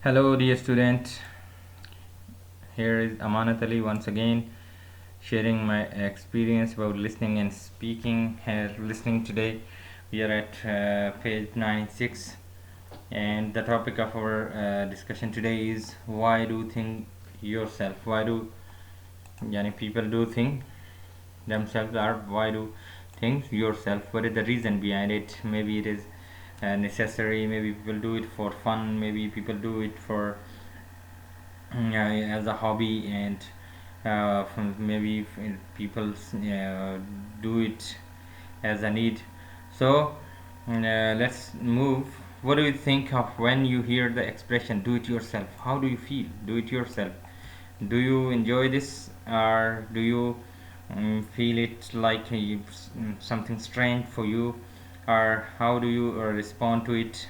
Hello, dear student. Here is Amanat Ali once again sharing my experience about listening and speaking. Here, listening today, we are at page 96, and the topic of our discussion today is why do think yourself? Why do people do think themselves, or why do think yourself? What is the reason behind it? Maybe it is necessary. Maybe people do it for fun. Maybe people do it for as a hobby, and maybe people do it as a need. So let's move. What do you think of when you hear the expression do it yourself? How do you feel? Do it yourself. Do you enjoy this, or do you feel it like something strange for you, or how do you respond to it?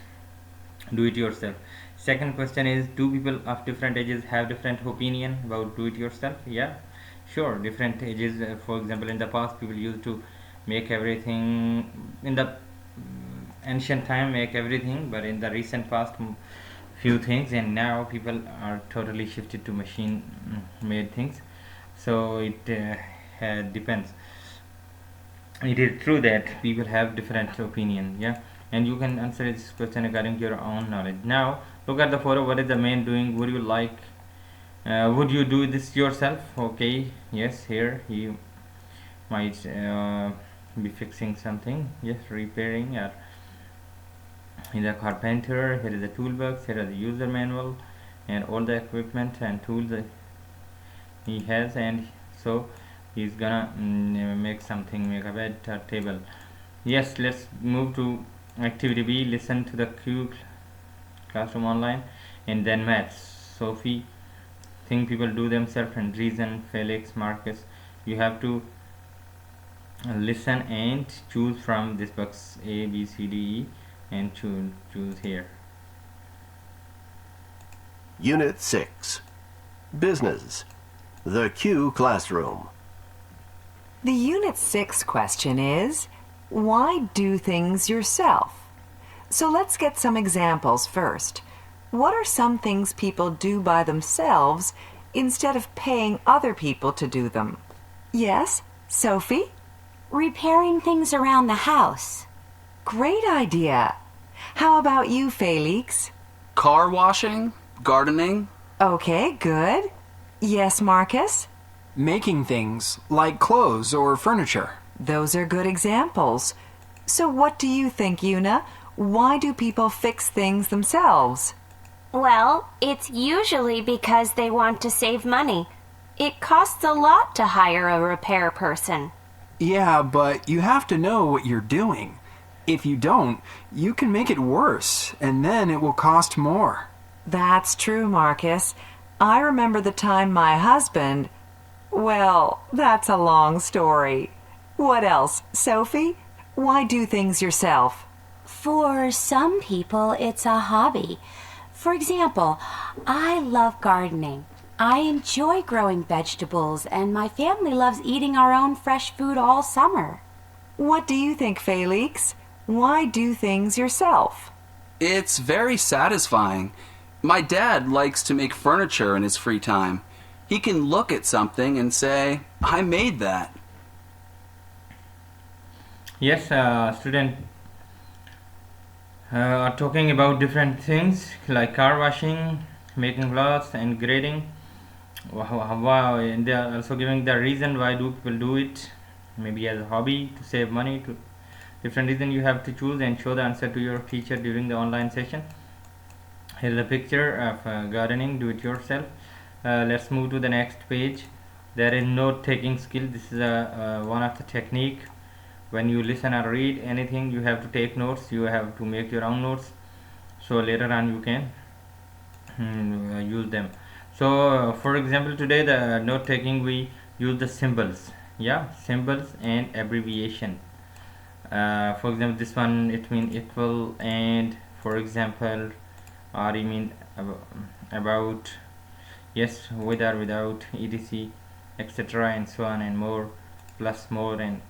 Do it yourself. Second question is, do people of different ages have different opinion about do it yourself? Yeah, sure, different ages. For example, in the past people used to make everything in the ancient time, make everything, but in the recent past few things, and now people are totally shifted to machine made things. So it depends. It is true that people have different opinion, yeah, and you can answer this question according to your own knowledge. Now look at the photo. What is the man doing? Would you like would you do this yourself? Okay, yes, here he might be fixing something, yes, repairing, or he's a carpenter. Here is the toolbox, here is the user manual and all the equipment and tools that he has, and so he's gonna make something, make a bed or table. Yes, let's move to activity B. Listen to the Q classroom online, and then maths. Sophie, think people do themselves, and reason. Felix, Marcus, you have to listen and choose from this box A, B, C, D, E, and choose here. Unit 6. Business. The Q Classroom. The Unit 6 question is, why do things yourself? So let's get some examples first. What are some things people do by themselves instead of paying other people to do them? Yes, Sophie? Repairing things around the house. Great idea. How about you, Felix? Car washing, gardening. Okay, good. Yes, Marcus? Making things like clothes or furniture. Those are good examples. So what do you think, Una? Why do people fix things themselves? Well, it's usually because they want to save money. It costs a lot to hire a repair person. Yeah, but you have to know what you're doing. If you don't, you can make it worse, and then it will cost more. That's true, Marcus. I remember the time my husband... Well, that's a long story. What else, Sophie? Why do things yourself? For some people, it's a hobby. For example, I love gardening. I enjoy growing vegetables, and my family loves eating our own fresh food all summer. What do you think, Felix? Why do things yourself? It's very satisfying. My dad likes to make furniture in his free time. He can look at something and say, I made that. Yes, student are talking about different things like car washing, making clothes, and grading. Wow, and they are also giving the reason why do people do it. Maybe as a hobby, to save money, to different reason you have to choose and show the answer to your teacher during the online session. Here's a picture of gardening, do it yourself. Let's move to the next page. There is note taking skill. This is one of the technique. When you listen or read anything, you have to take notes. You have to make your own notes, so later on you can use them. So for example, today the note taking, we use the symbols, yeah, symbols and abbreviation. For example, this one, it means equal, and for example, or you mean about, yes, with or without, etc, etc, and so on and more, plus, more, and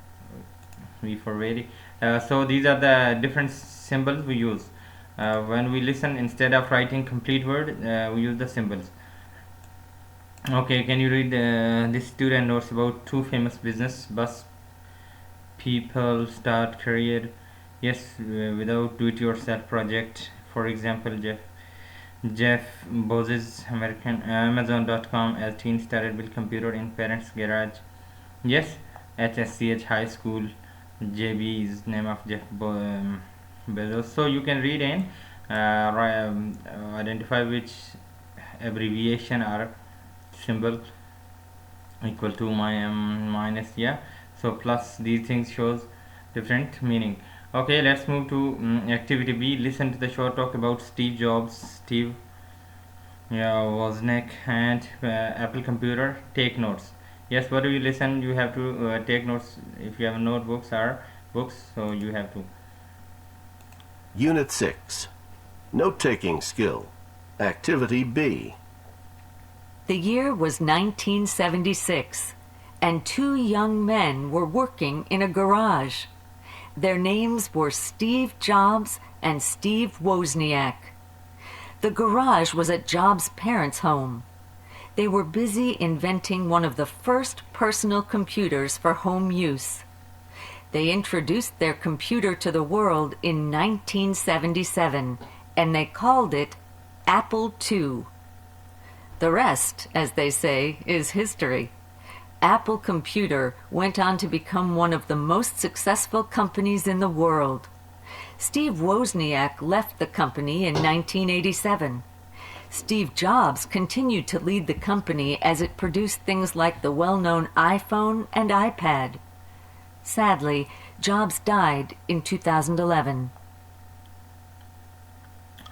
V for vary. So these are the different symbols we use. When we listen, instead of writing complete word, we use the symbols. Okay, can you read this student notes about two famous business bus people start career? Yes, without do-it-yourself project. For example, Jeff Bezos, American Amazon.com, as teen started build computer in parents' garage. Yes, HSCH High School. JB is name of Bezos. So you can read and identify which abbreviation or symbol equal to minus, yeah. So plus, these things shows different meaning. Okay, let's move to activity B. Listen to the short talk about Steve Jobs, Steve Wozniak, and Apple computer. Take notes. Yes, what do you listen? You have to take notes if you have notebooks or books, so you have to. Unit 6. Note-taking skill. Activity B. The year was 1976, and two young men were working in a garage. Their names were Steve Jobs and Steve Wozniak. The garage was at Jobs' parents' home. They were busy inventing one of the first personal computers for home use. They introduced their computer to the world in 1977, and they called it Apple II. The rest, as they say, is history. Apple Computer went on to become one of the most successful companies in the world. Steve Wozniak left the company in 1987. Steve Jobs continued to lead the company as it produced things like the well-known iPhone and iPad. Sadly, Jobs died in 2011.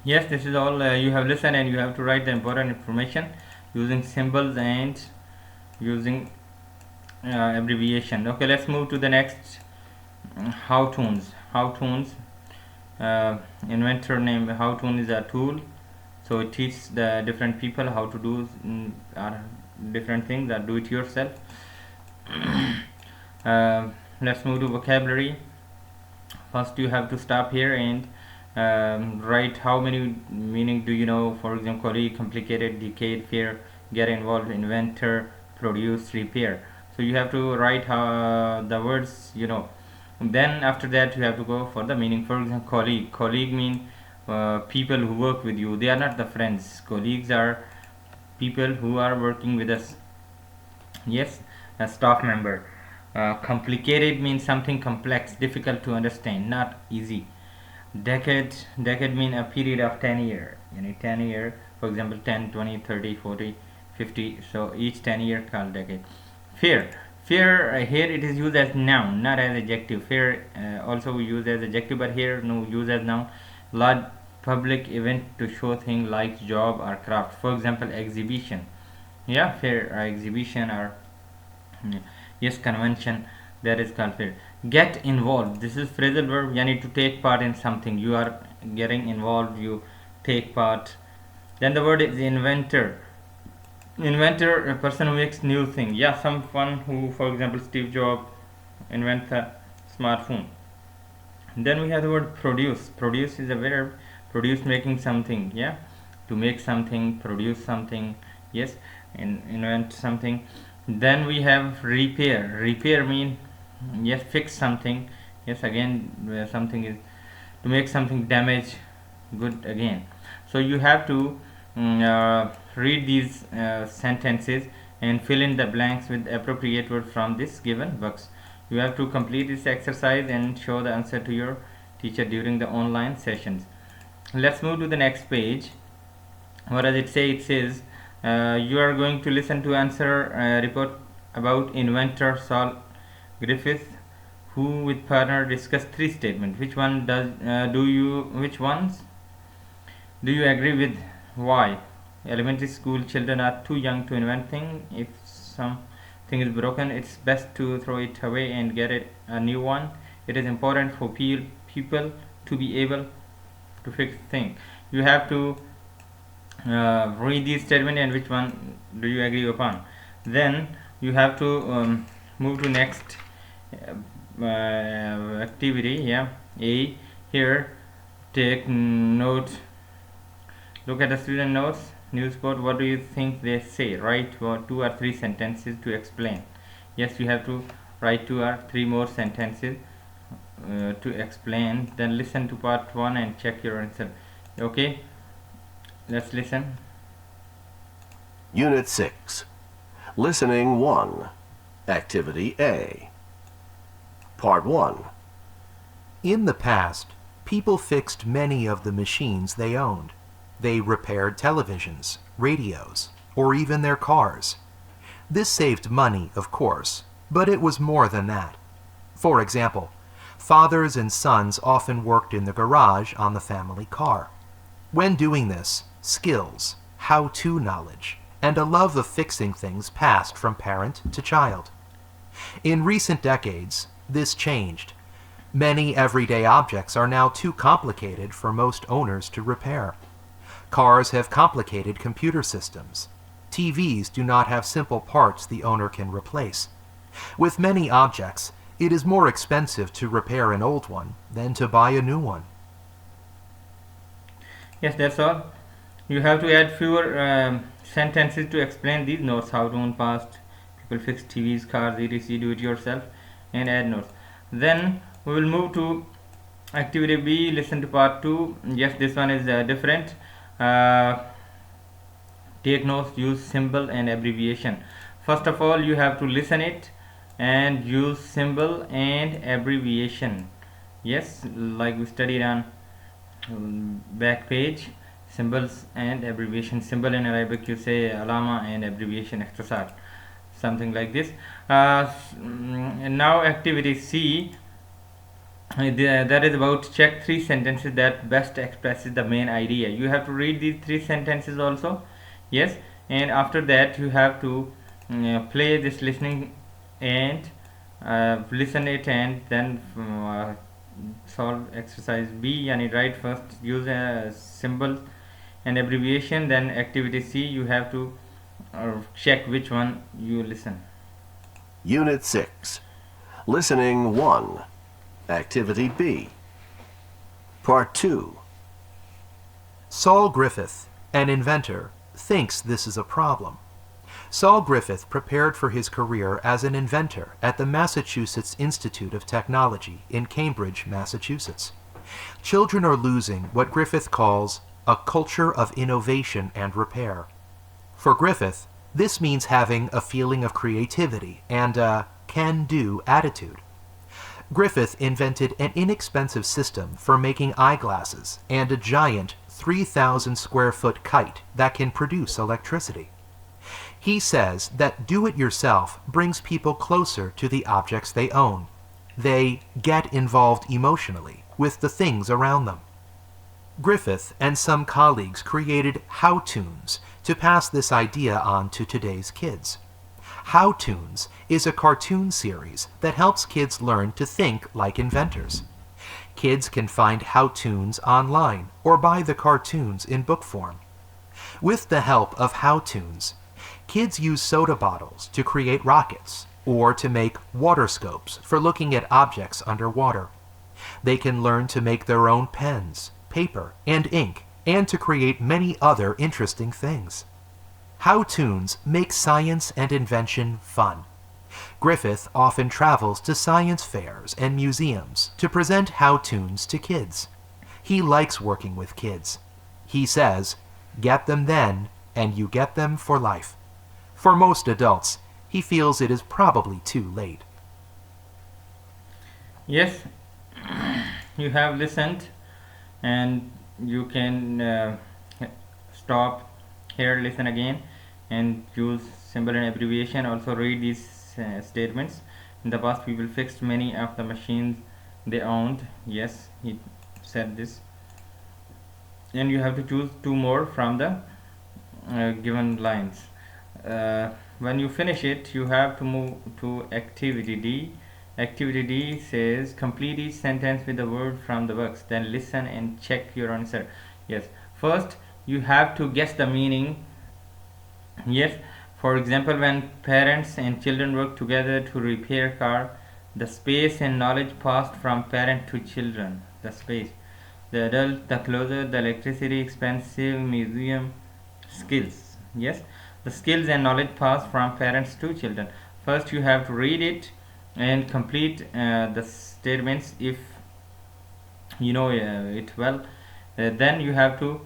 Yes, this is all you have listened, and you have to write the important information using symbols and using abbreviation. Okay, let's move to the next. How-toons. Inventor name. How-toon is a tool, so it teaches the different people how to do different things that do it yourself. Let's move to vocabulary. First, you have to stop here and write how many meaning do you know. For example, colleague, complicated, decade, fear, get involved, inventor, produce, repair. So you have to write the words you know. Then after that you have to go for the meaning. For example, colleague mean people who work with you. They are not the friends. Colleagues are people who are working with us. Yes, a staff member. Complicated means something complex, difficult to understand, not easy. Decade mean a period of 10 year. 10 year, for example, 10, 20, 30, 40, 50. So each 10 year called decade. Fear here it is used as noun, not as adjective. Fear also we use as adjective, but here no, use as noun. Large public event to show things like job or craft. For example, exhibition. Yeah, fair exhibition or yes, convention, that is called fair. Get involved, this is phrasal verb. You need to take part in something. You are getting involved, you take part. Then the word is inventor. Inventor, a person who makes new thing. Yeah, someone who, for example, Steve Jobs invent a smartphone. Then we have the word produce. Produce is a verb. Produce, making something. Yeah, to make something, produce something. Yes, and invent something. Then we have repair. Repair mean yes, fix something. Yes, again something is to make something damage good again. So you have to read these sentences and fill in the blanks with appropriate word from this given box. You have to complete this exercise and show the answer to your teacher during the online sessions. Let's move to the next page. What does it say? It says you are going to listen to answer report about inventor Saul Griffith, who with partner discussed three statements. Which one which ones do you agree with? Why? Elementary school children are too young to invent things. If something is broken, it's best to throw it away and get a new one. It is important for people to be able to fix things. You have to read these statement and which one do you agree upon. Then you have to move to next activity. Yeah, A here. take note. Look at the student notes. Newsport, what do you think they say? Write 2 or 3 sentences to explain. Yes, you have to write 2 or 3 more sentences to explain. Then listen to part 1 and check your answer. Okay, let's listen. Unit 6. Listening 1. Activity A. Part 1. In the past, people fixed many of the machines they owned. They repaired televisions, radios, or even their cars. This saved money, of course, but it was more than that. For example, fathers and sons often worked in the garage on the family car. When doing this, skills, how-to knowledge, and a love of fixing things passed from parent to child. In recent decades, this changed. Many everyday objects are now too complicated for most owners to repair. Cars have complicated computer systems. TVs do not have simple parts the owner can replace. With many objects, it is more expensive to repair an old one than to buy a new one. Yes, that's all. You have to add fewer sentences to explain these notes. How to own past, people fix TVs, cars, etc. Do it yourself and add notes. Then we will move to activity B. Listen to part 2. Yes, this one is different. Take notes, use symbol and abbreviation. First of all, you have to listen it and use symbol and abbreviation. Yes, like we studied on back page, symbols and abbreviation. Symbol in Arabic you say alama, and abbreviation ikhtisar, something like this. Now activity C, that is about check 3 sentences that best expresses the main idea. You have to read these 3 sentences also. Yes, and after that you have to play this listening and listen it, and then solve exercise B. Yani write first, use a symbol and abbreviation. Then activity C, you have to check which one you listen. Unit 6. Listening 1. Activity B. Part 2. Saul Griffith, an inventor, thinks this is a problem. Saul Griffith prepared for his career as an inventor at the Massachusetts Institute of Technology in Cambridge, Massachusetts. Children are losing what Griffith calls a culture of innovation and repair. For Griffith, this means having a feeling of creativity and a can-do attitude. Griffith invented an inexpensive system for making eyeglasses and a giant 3,000 square foot kite that can produce electricity. He says that do-it-yourself brings people closer to the objects they own. They get involved emotionally with the things around them. Griffith and some colleagues created How-Toons to pass this idea on to today's kids. How-Toons is a cartoon series that helps kids learn to think like inventors. Kids can find How-Toons online or buy the cartoons in book form. With the help of How-Toons, kids use soda bottles to create rockets or to make water scopes for looking at objects underwater. They can learn to make their own pens, paper, and ink, and to create many other interesting things. How-Toons make science and invention fun. Griffith often travels to science fairs and museums to present How-Toons to kids. He likes working with kids. He says, "Get them then, and you get them for life." For most adults, he feels it is probably too late. Yes, you have listened, and you can stop here, listen again, and use symbol and abbreviation. Also read these statements. In the past, people fixed many of the machines they owned. Yes, he said this. And you have to choose 2 more from the given lines. When you finish it, you have to move to activity D. Activity D says complete each sentence with a word from the box, then listen and check your answer. Yes, first you have to guess the meaning. Yes, for example, when parents and children work together to repair car, the space and knowledge passed from parent to children. The space. The adult, the closer, the electricity, expensive museum, skills. Yes, the skills and knowledge passed from parents to children. First, you have to read it and complete the statements if you know it well. Then you have to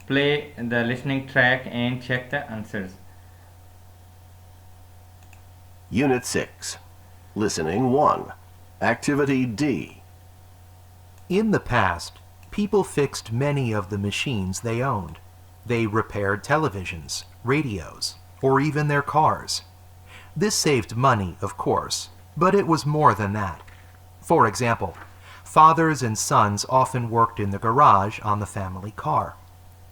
play the listening track and check the answers. Unit 6. Listening 1. Activity D. In the past, people fixed many of the machines they owned. They repaired televisions, radios, or even their cars. This saved money, of course, but it was more than that. For example, fathers and sons often worked in the garage on the family car.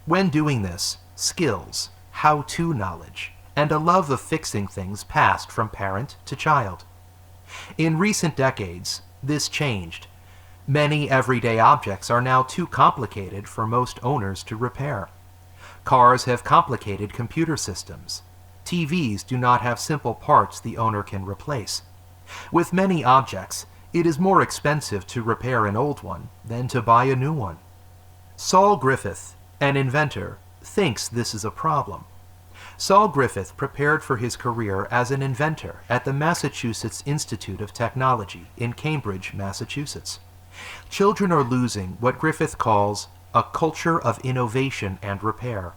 When doing this, skills, how-to knowledge, and a love of fixing things passed from parent to child. In recent decades, this changed. Many everyday objects are now too complicated for most owners to repair. Cars have complicated computer systems. TVs do not have simple parts the owner can replace. With many objects, it is more expensive to repair an old one than to buy a new one. Saul Griffith, an inventor, thinks this is a problem. Saul Griffith prepared for his career as an inventor at the Massachusetts Institute of Technology in Cambridge, Massachusetts. Children are losing what Griffith calls a culture of innovation and repair.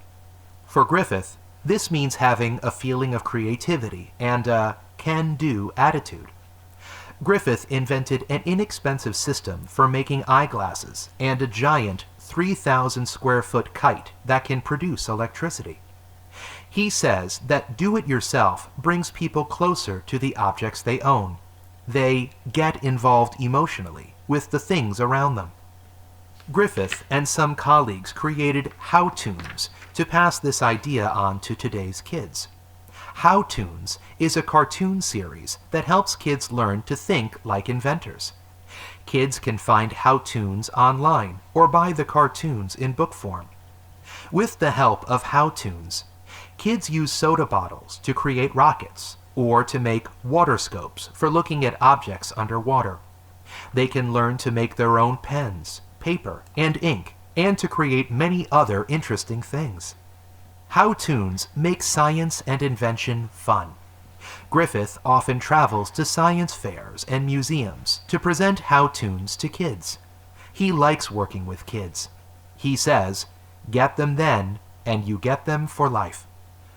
For Griffith, this means having a feeling of creativity and a can-do attitude. Griffith invented an inexpensive system for making eyeglasses and a giant 3,000 square foot kite that can produce electricity. He says that do-it-yourself brings people closer to the objects they own. They get involved emotionally with the things around them. Griffith and some colleagues created How-Toons to pass this idea on to today's kids. How-Toons is a cartoon series that helps kids learn to think like inventors. Kids can find How-Toons online or buy the cartoons in book form. With the help of How-Toons, kids use soda bottles to create rockets or to make water scopes for looking at objects underwater. They can learn to make their own pens, paper, and ink, and to create many other interesting things. How-Toons make science and invention fun. Griffith often travels to science fairs and museums to present How-Toons to kids. He likes working with kids. He says, "Get them then, and you get them for life."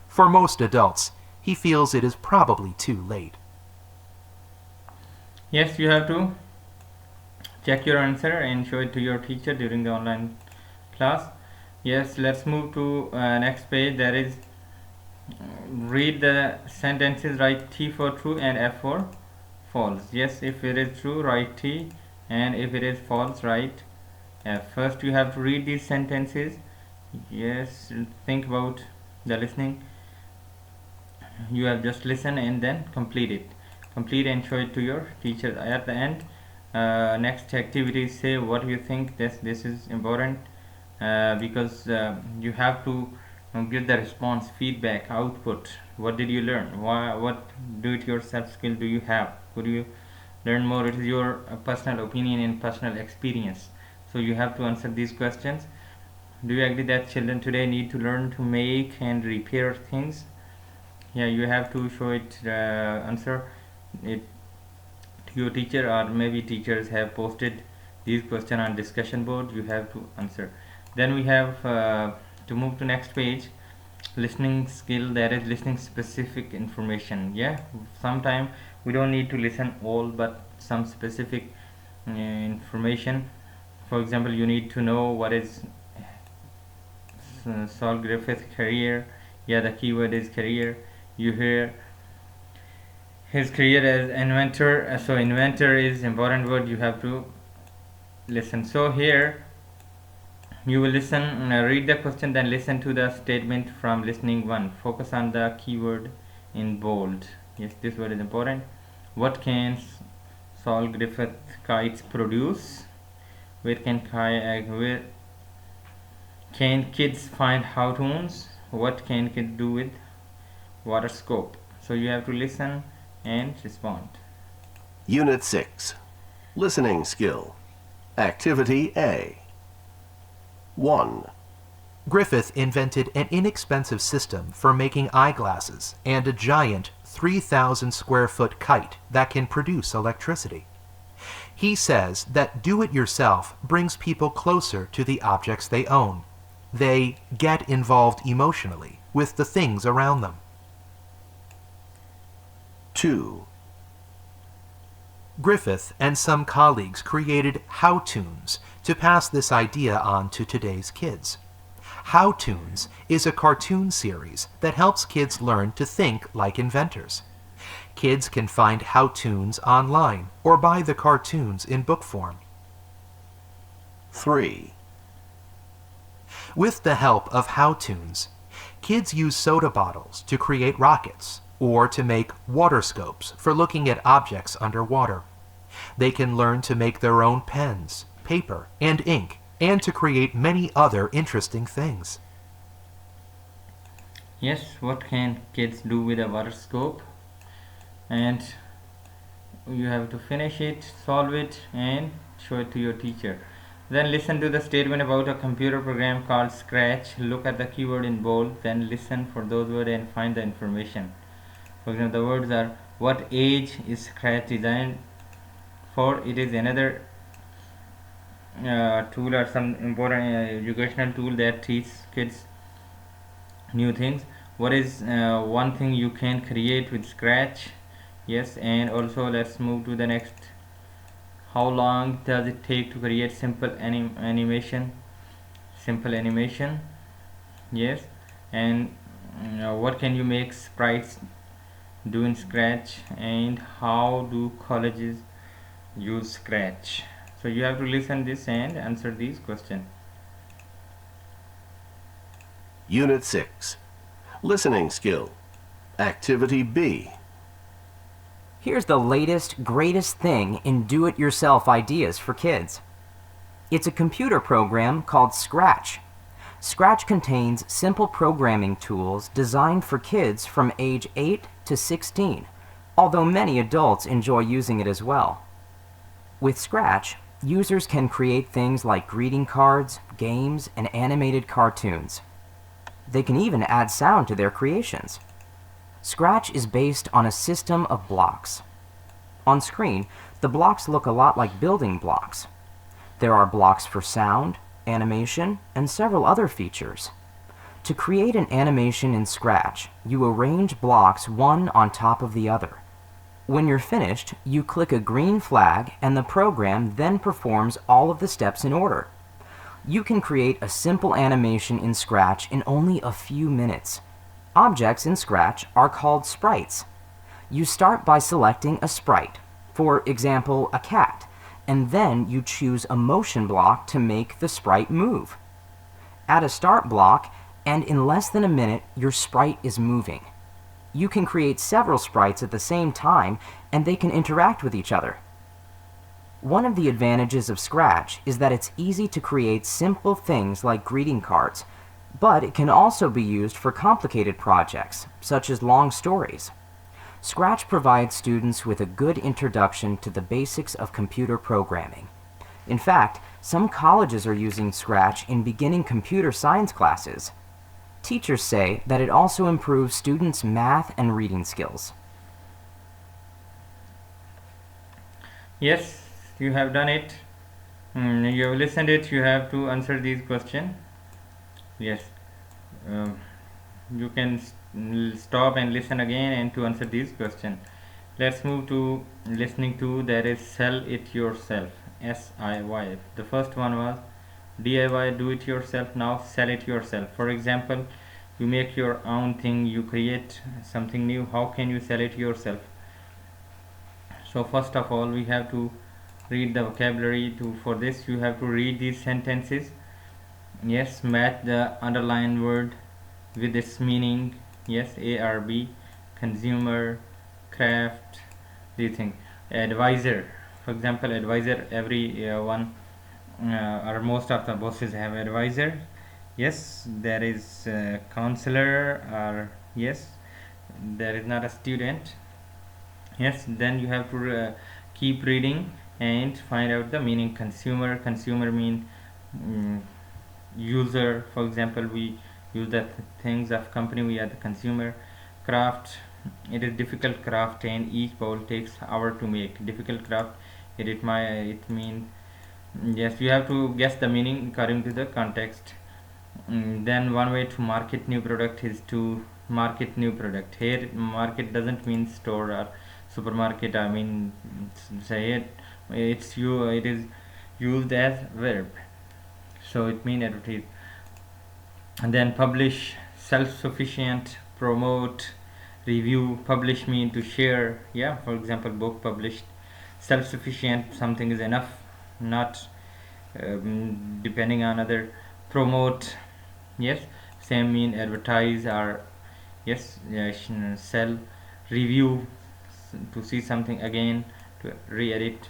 For most adults, he feels it is probably too late. Yes, you have to check your answer and show it to your teacher during the online class. Yes, let's move to next page. That is, read the sentences, write T for true and F for false. Yes, if it is true, write T, and if it is false, write F. First, you have to read these sentences. Yes, think about the listening. You have just listen and then complete it. Complete and show it to your teacher. At the end, next activity, say what you think. This is important because you have to give the response, feedback, output. What did you learn? What do-it-yourself skill do you have? Could you learn more? It is your personal opinion and personal experience. So you have to answer these questions. Do you agree that children today need to learn to make and repair things? Yeah, you have to show it, answer it to your teacher, or maybe teachers have posted these questions on discussion board. You have to answer. Then we have to move to next page, listening skill, that is listening specific information. Yeah, sometime we don't need to listen all, but some specific information. For example, you need to know what is Saul Griffith's career. Yeah, the keyword is career. You hear his career as inventor, so inventor is important word. You have to listen. So here you will listen, read the question, then listen to the statement from listening 1. Focus on the keyword in bold. Yes, this word is important. What can Saul Griffith kites produce? Where can kids find How-Toons? What can kids do with water scope? So you have to listen and respond. Unit 6. Listening skill. Activity A. 1, Griffith invented an inexpensive system for making eyeglasses and a giant 3,000 square foot kite that can produce electricity. He says that do-it-yourself brings people closer to the objects they own. They get involved emotionally with the things around them. 2, Griffith and some colleagues created how-toons to pass this idea on to today's kids. How-toons is a cartoon series that helps kids learn to think like inventors. Kids can find how-toons online or buy the cartoons in book form. 3, With the help of how-toons, kids use soda bottles to create rockets or to make water scopes for looking at objects underwater. They can learn to make their own pens, paper, and ink, and to create many other interesting things. Yes, what can kids do with a water scope? And you have to finish it, solve it, and show it to your teacher. Then listen to the statement about a computer program called Scratch. Look at the keyword in bold, then listen for those words and find the information. For example, the words are: what age is Scratch designed for? It is another tool or some important educational tool that teaches kids new things. What is one thing you can create with Scratch? Yes, and also let's move to the next. How long does it take to create simple animation? Simple animation. Yes, and what can you make sprites do in Scratch, and how do colleges use Scratch? So you have to listen this and answer these questions. Unit 6, Listening Skill. Activity B. Here's the latest, greatest thing in do-it-yourself ideas for kids. It's a computer program called Scratch. Scratch contains simple programming tools designed for kids from age 8 to 16, although many adults enjoy using it as well. With Scratch, users can create things like greeting cards, games, and animated cartoons. They can even add sound to their creations. Scratch is based on a system of blocks. On screen, the blocks look a lot like building blocks. There are blocks for sound, animation, and several other features. To create an animation in Scratch, you arrange blocks one on top of the other. When you're finished, you click a green flag and the program then performs all of the steps in order. You can create a simple animation in Scratch in only a few minutes. Objects in Scratch are called sprites. You start by selecting a sprite, for example, a cat, and then you choose a motion block to make the sprite move. Add a start block, and in less than a minute, your sprite is moving. You can create several sprites at the same time, and they can interact with each other. One of the advantages of Scratch is that it's easy to create simple things like greeting cards, but it can also be used for complicated projects, such as long stories. Scratch provides students with a good introduction to the basics of computer programming. In fact, some colleges are using Scratch in beginning computer science classes. Teachers say that it also improves students' math and reading skills. Yes, you have done it. You have listened it. You have to answer these questions. Yes, you can stop and listen again and to answer these questions. Let's move to listening to, that is sell it yourself, SIY. The first one was DIY, do it yourself. Now sell it yourself. For example, you make your own thing, you create something new. How can you sell it yourself? So first of all, we have to read the vocabulary. For this you have to read these sentences. Yes, match the underlined word with its meaning. Yes, A or B. Consumer, craft, these things. Advisor, for example, advisor, every one or most of the bosses have advisor. Yes, there is counselor, or yes, there is not a student. Yes, then you have to keep reading and find out the meaning. Consumer, consumer mean user. For example, we use the things of company, we are the consumer. Craft, it is difficult craft and each bowl takes hour to make. Difficult craft, it mean, yes, you have to guess the meaning according to the context. Then one way to market new product is to market new product. Here market doesn't mean store or supermarket. I mean, say it is used as verb, so it means advertise. And then publish, self-sufficient, promote, review. Publish mean to share, yeah, for example book published. Self-sufficient, something is enough, not depending on other. Promote, yes, same mean advertise or yes, sell. Review, to see something again, to re-edit.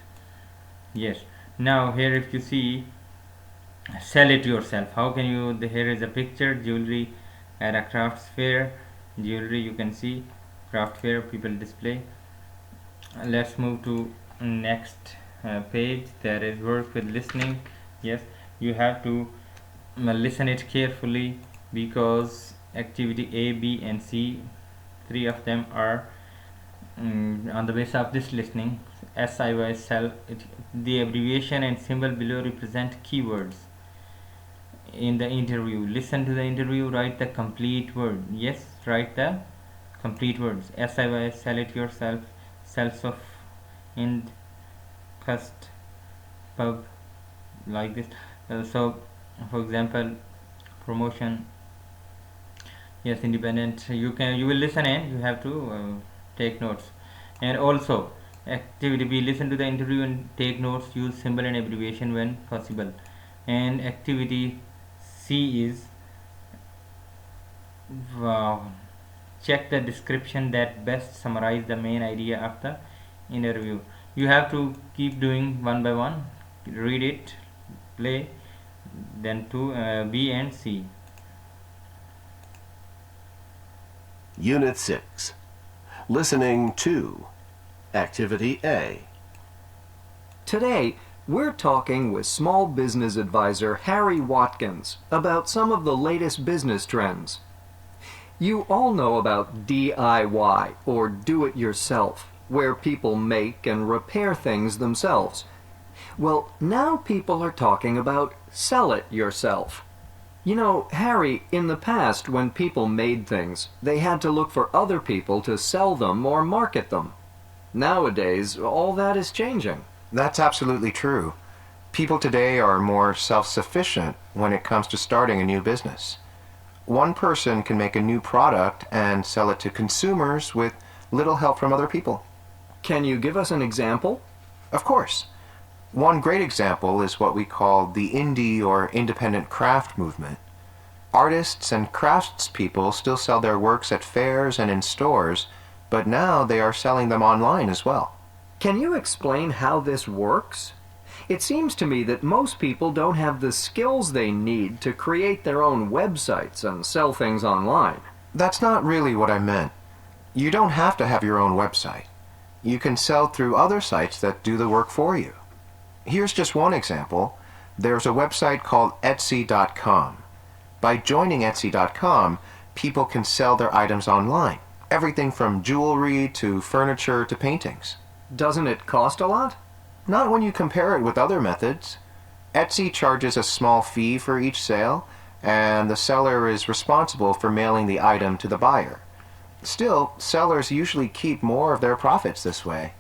Yes. Now here if you see, sell it yourself. How can you, here is a picture, jewelry at a crafts fair. Jewelry, you can see craft fair, people display. Let's move to next page. There is work with listening. Yes, you have to listen it carefully, because activity A, B and C, three of them are on the basis of this listening. SIY, self, the abbreviation and symbol below represent keywords in the interview. Listen to the interview, write the complete word. Yes, write the complete words. SIY, sell it yourself. Self of in cust pub, like this. So for example, promotion, yes, independent. You will listen and you have to take notes. And also activity B, listen to the interview and take notes. Use symbol and abbreviation when possible. And activity C is check the description that best summarize the main idea of the interview. You have to keep doing one by one. Read it, play, then to B and C. Unit 6. Listening 2. Activity A. Today, we're talking with Small Business Advisor Harry Watkins about some of the latest business trends. You all know about DIY, or do-it-yourself, where people make and repair things themselves. Well, now people are talking about sell it yourself. You know, Harry, in the past when people made things, they had to look for other people to sell them or market them. Nowadays, all that is changing. That's absolutely true. People today are more self-sufficient when it comes to starting a new business. One person can make a new product and sell it to consumers with little help from other people. Can you give us an example? Of course. One great example is what we call the indie or independent craft movement. Artists and craftspeople still sell their works at fairs and in stores, but now they are selling them online as well. Can you explain how this works? It seems to me that most people don't have the skills they need to create their own websites and sell things online. That's not really what I meant. You don't have to have your own website. You can sell through other sites that do the work for you. Here's just one example. There's a website called Etsy.com. By joining Etsy.com, people can sell their items online. Everything from jewelry to furniture to paintings. Doesn't it cost a lot? Not when you compare it with other methods. Etsy charges a small fee for each sale, and the seller is responsible for mailing the item to the buyer. Still, sellers usually keep more of their profits this way.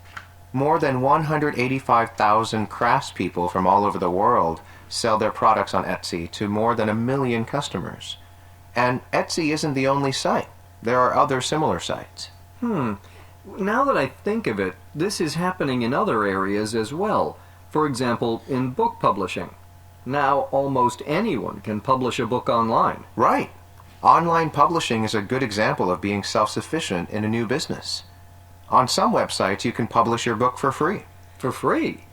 More than 185,000 craftspeople from all over the world sell their products on Etsy to more than 1 million customers. And Etsy isn't the only site. There are other similar sites. Now that I think of it, this is happening in other areas as well. For example, in book publishing. Now almost anyone can publish a book online. Right. Online publishing is a good example of being self-sufficient in a new business. On some websites, you can publish your book for free. For free?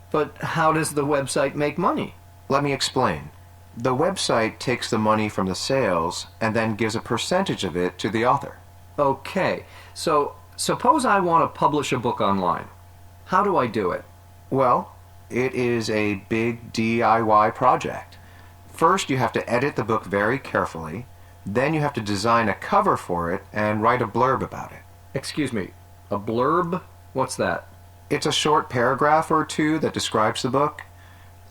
But how does the website make money? Let me explain. The website takes the money from the sales and then gives a percentage of it to the author. Okay, so suppose I want to publish a book online. How do I do it? Well, it is a big DIY project. First, you have to edit the book very carefully. Then you have to design a cover for it and write a blurb about it. Excuse me, a blurb? What's that? It's a short paragraph or two that describes the book.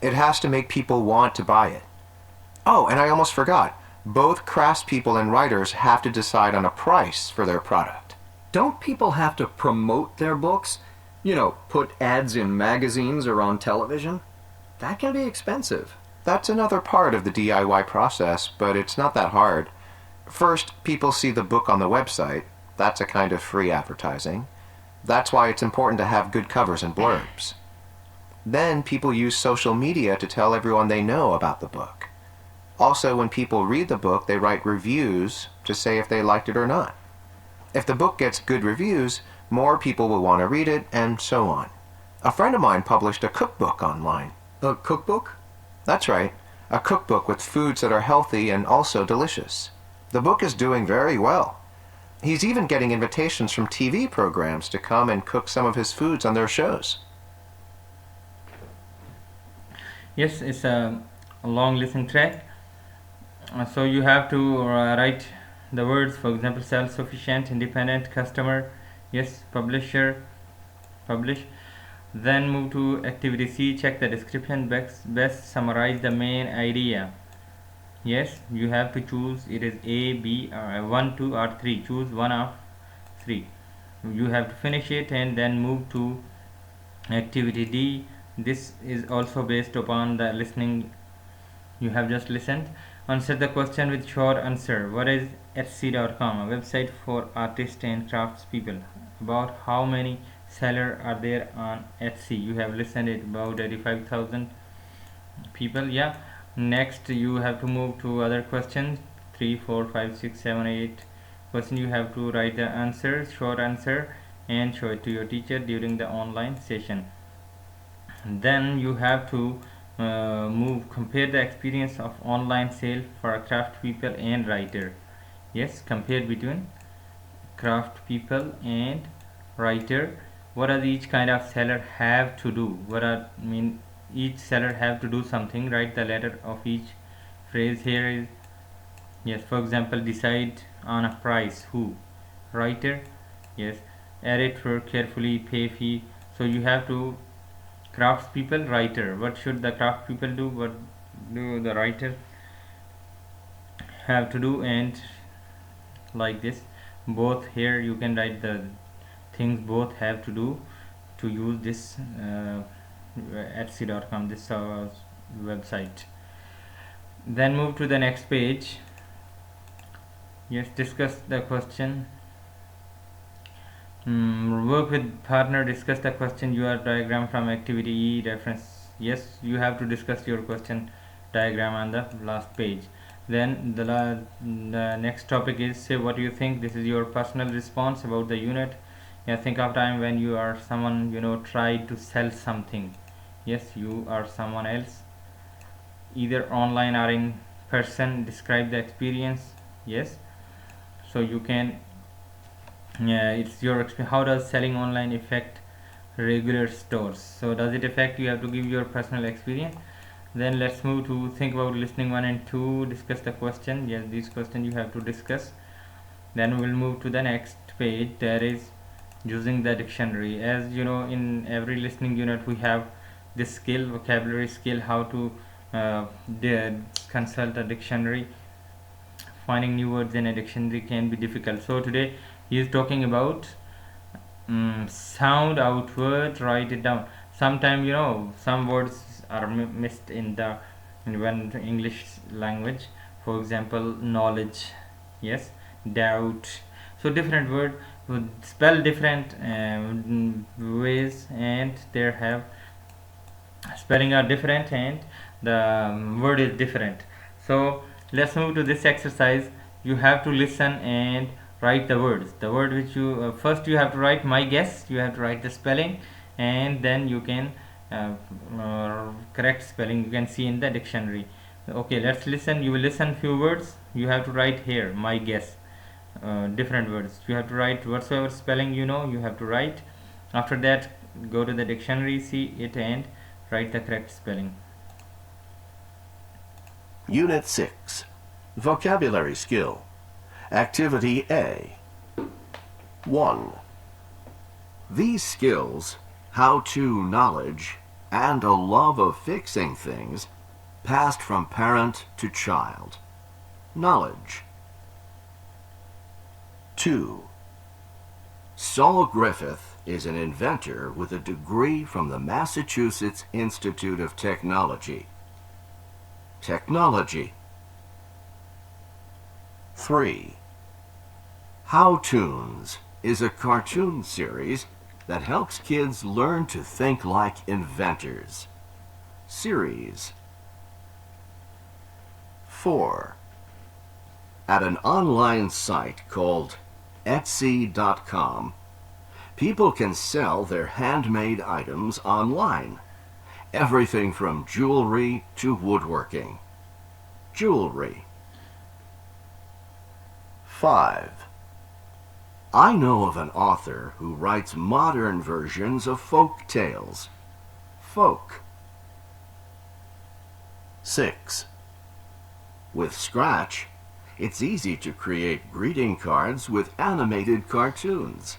It has to make people want to buy it. Oh, and I almost forgot. Both craftspeople and writers have to decide on a price for their product. Don't people have to promote their books? You know, put ads in magazines or on television? That can be expensive. That's another part of the DIY process, but it's not that hard. First, people see the book on the website. That's a kind of free advertising. That's why it's important to have good covers and blurbs. Then people use social media to tell everyone they know about the book. Also, when people read the book, they write reviews to say if they liked it or not. If the book gets good reviews, more people will want to read it, and so on. A friend of mine published a cookbook online. A cookbook? That's right, a cookbook with foods that are healthy and also delicious. The book is doing very well. He's even getting invitations from TV programs to come and cook some of his foods on their shows. Yes, it's a long listening track. So you have to write the words, for example, self-sufficient, independent, customer, yes, publisher, publish. Then move to activity C, check the description, best summarize the main idea. Yes, you have to choose, it is A, B, 1, 2 or 3, choose one of 3. You have to finish it and then move to activity D. This is also based upon the listening you have just listened. Answer the question with short answer. What is Etsy.com? A website for artists and craftspeople. About how many sellers are there on Etsy? You have listened it about 85,000 people. Yeah. Next you have to move to other questions. 3, 4, 5, 6, 7, 8 question. You have to write the answer, short answer, and show it to your teacher during the online session. Then you have to compare the experience of online sale for a craft people and writer. Yes, compare between craft people and writer. What does each kind of seller have to do? Each seller have to do something. Write the letter of each phrase. Here is, yes, for example, decide on a price. Who? Writer. Yes, edit for carefully, pay fee. So you have to craftspeople, writer. What should the craftspeople do? What do the writer have to do? And like this, both here you can write the things both have to do to use this Etsy.com, this website. Then move to the next page. Yes, discuss the question. Work with partner, discuss the question. Your diagram from activity E, reference. Yes, you have to discuss your question diagram on the last page. Then the next topic is say what you think. This is your personal response about the unit. Yeah, think of time when you are someone, tried to sell something. Yes, you are someone else, either online or in person. Describe the experience. Yes, so you can, it's your experience. How does selling online affect regular stores? So does it affect? You have to give your personal experience. Then let's move to think about listening 1 and 2. Discuss the question. Yes, these questions you have to discuss. Then we'll move to the next page. There is using the dictionary. As you know, in every listening unit we have this skill, vocabulary skill, how to consult a dictionary. Finding new words in a dictionary can be difficult. So today he is talking about sound out word. Write it down. Sometimes some words are missed in the English language. For example, knowledge. Yes, doubt. So different word would spell different ways, and they have spelling are different, and the word is different. So let's move to this exercise. You have to listen and write the words. The word which you first you have to write my guess. You have to write the spelling, and then you can correct spelling you can see in the dictionary. Okay, let's listen. You will listen few words. You have to write here my guess. Different words. You have to write whatsoever spelling you have to write. After that, go to the dictionary, see it, and write the correct spelling. Unit 6. Vocabulary Skill. Activity A. 1. These skills, how-to knowledge, and a love of fixing things, passed from parent to child. Knowledge. 2. Saul Griffith is an inventor with a degree from the Massachusetts Institute of Technology. Technology. 3. How-Toons is a cartoon series that helps kids learn to think like inventors. Series. 4. At an online site called Etsy.com, people can sell their handmade items online. Everything from jewelry to woodworking. Jewelry. 5. I know of an author who writes modern versions of folk tales. Folk. 6. With Scratch, it's easy to create greeting cards with animated cartoons.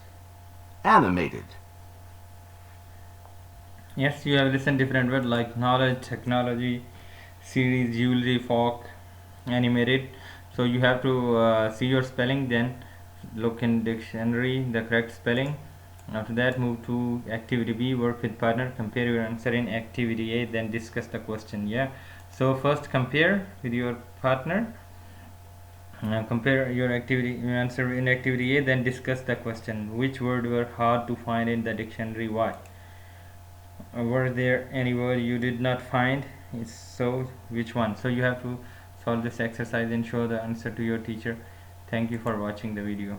Animated. Yes, you have listened different words like knowledge, technology, series, jewelry, folk, animated. So you have to see your spelling, then look in dictionary the correct spelling. After that, move to activity B, work with partner, compare your answer in activity A, then discuss the question. Yeah, so first compare with your partner, compare your answer in activity A, then discuss the question. Which word were hard to find in the dictionary? Why? Were there any word you did not find? So which one? So you have to solve this exercise and show the answer to your teacher. Thank you for watching the video.